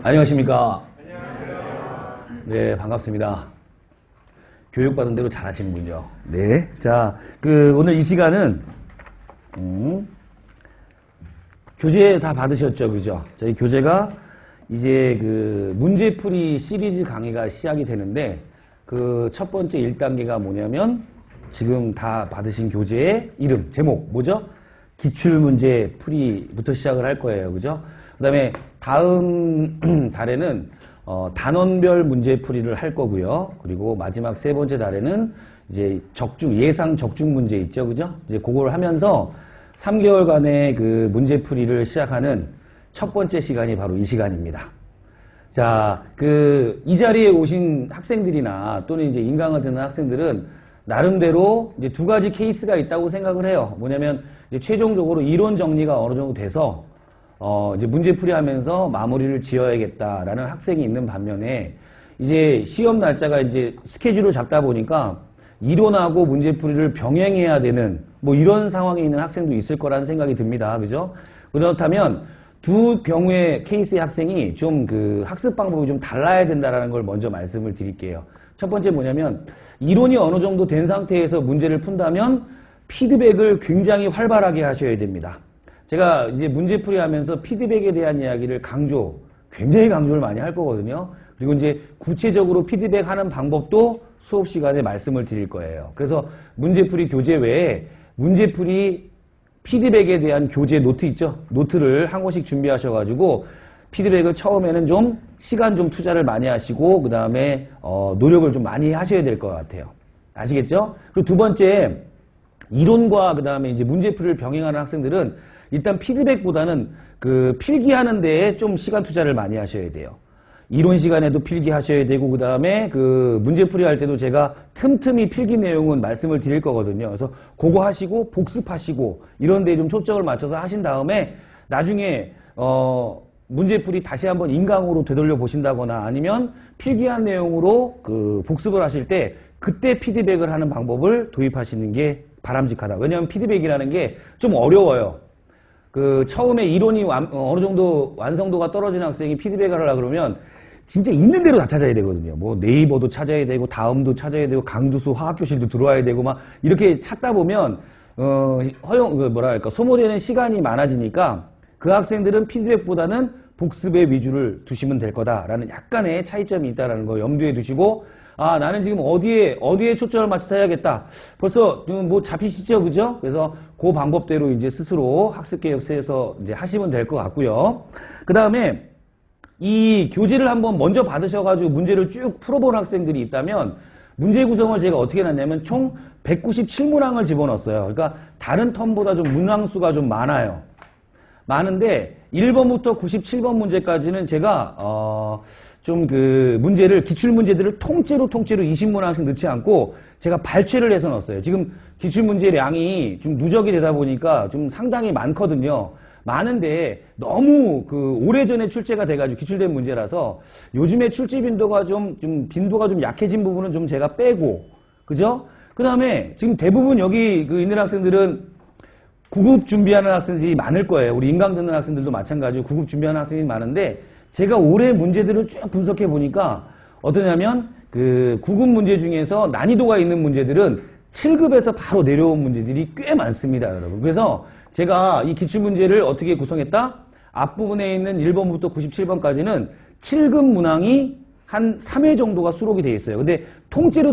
안녕하십니까. 네, 반갑습니다. 교육받은 대로 잘하시는군요. 네. 자, 오늘 이 시간은, 교재 다 받으셨죠? 그죠? 저희 교재가 이제 문제풀이 시리즈 강의가 시작이 되는데, 첫 번째 1단계가 뭐냐면, 지금 다 받으신 교재의 이름, 제목, 뭐죠? 기출문제 풀이부터 시작을 할 거예요. 그죠? 그 다음에 다음 달에는 단원별 문제풀이를 할 거고요. 그리고 마지막 세 번째 달에는 이제 예상 적중 문제 있죠. 그죠? 이제 그걸 하면서 3개월간의 문제풀이를 시작하는 첫 번째 시간이 바로 이 시간입니다. 자, 이 자리에 오신 학생들이나 또는 이제 인강을 듣는 학생들은 나름대로 이제 두 가지 케이스가 있다고 생각을 해요. 뭐냐면 이제 최종적으로 이론 정리가 어느 정도 돼서 이제 문제풀이 하면서 마무리를 지어야겠다라는 학생이 있는 반면에 이제 시험 날짜가 이제 스케줄을 잡다 보니까 이론하고 문제풀이를 병행해야 되는 뭐 이런 상황에 있는 학생도 있을 거라는 생각이 듭니다. 그죠? 그렇다면 두 경우의 케이스의 학생이 좀 학습 방법이 좀 달라야 된다라는 걸 먼저 말씀을 드릴게요. 첫 번째 뭐냐면 이론이 어느 정도 된 상태에서 문제를 푼다면 피드백을 굉장히 활발하게 하셔야 됩니다. 제가 이제 문제풀이 하면서 피드백에 대한 이야기를 굉장히 강조를 많이 할 거거든요. 그리고 이제 구체적으로 피드백 하는 방법도 수업 시간에 말씀을 드릴 거예요. 그래서 문제풀이 교재 외에 문제풀이 피드백에 대한 교재 노트 있죠? 노트를 한 권씩 준비하셔가지고 피드백을 처음에는 좀 시간 좀 투자를 많이 하시고 그 다음에 노력을 좀 많이 하셔야 될 것 같아요. 아시겠죠? 그리고 두 번째 이론과 그 다음에 이제 문제풀이를 병행하는 학생들은 일단 피드백보다는 필기하는 데에 좀 시간 투자를 많이 하셔야 돼요. 이론 시간에도 필기하셔야 되고 그 다음에 문제풀이 할 때도 제가 틈틈이 필기 내용은 말씀을 드릴 거거든요. 그래서 그거 하시고 복습하시고 이런 데에 좀 초점을 맞춰서 하신 다음에 나중에 문제풀이 다시 한번 인강으로 되돌려 보신다거나 아니면 필기한 내용으로 복습을 하실 때 그때 피드백을 하는 방법을 도입하시는 게 바람직하다. 왜냐하면 피드백이라는 게 좀 어려워요. 처음에 이론이 어느 정도 완성도가 떨어지는 학생이 피드백을 하려고 그러면 진짜 있는 대로 다 찾아야 되거든요. 뭐 네이버도 찾아야 되고 다음도 찾아야 되고 강두수 화학교실도 들어와야 되고 막 이렇게 찾다 보면 소모되는 시간이 많아지니까 그 학생들은 피드백보다는 복습에 위주를 두시면 될 거다라는 약간의 차이점이 있다라는 거 염두에 두시고 나는 지금 어디에 초점을 맞춰서 해야겠다. 벌써 뭐 잡히시죠? 그죠? 그래서 그 방법대로 이제 스스로 학습계획서에서 이제 하시면 될 것 같고요. 그 다음에 이 교재를 한번 먼저 받으셔가지고 문제를 쭉 풀어본 학생들이 있다면 문제 구성을 제가 어떻게 해놨냐면 총 197문항을 집어넣었어요. 그러니까 다른 텀보다 좀 문항수가 좀 많아요. 많은데 1번부터 97번 문제까지는 제가 문제를 기출문제들을 통째로 20문항씩 넣지 않고 제가 발췌를 해서 넣었어요. 지금 기출문제량이 좀 누적이 되다 보니까 좀 상당히 많거든요. 많은데 너무 오래전에 출제가 돼가지고 기출된 문제라서 요즘에 출제 빈도가 빈도가 좀 약해진 부분은 좀 제가 빼고 그죠? 그 다음에 지금 대부분 여기 있는 학생들은 9급 준비하는 학생들이 많을 거예요. 우리 인강 듣는 학생들도 마찬가지고 9급 준비하는 학생이 많은데 제가 올해 문제들을 쭉 분석해 보니까 어떠냐면 9급 문제 중에서 난이도가 있는 문제들은 7급에서 바로 내려온 문제들이 꽤 많습니다, 여러분. 그래서 제가 이 기출문제를 어떻게 구성했다? 앞부분에 있는 1번부터 97번까지는 7급 문항이 한 3회 정도가 수록이 되어 있어요. 근데 통째로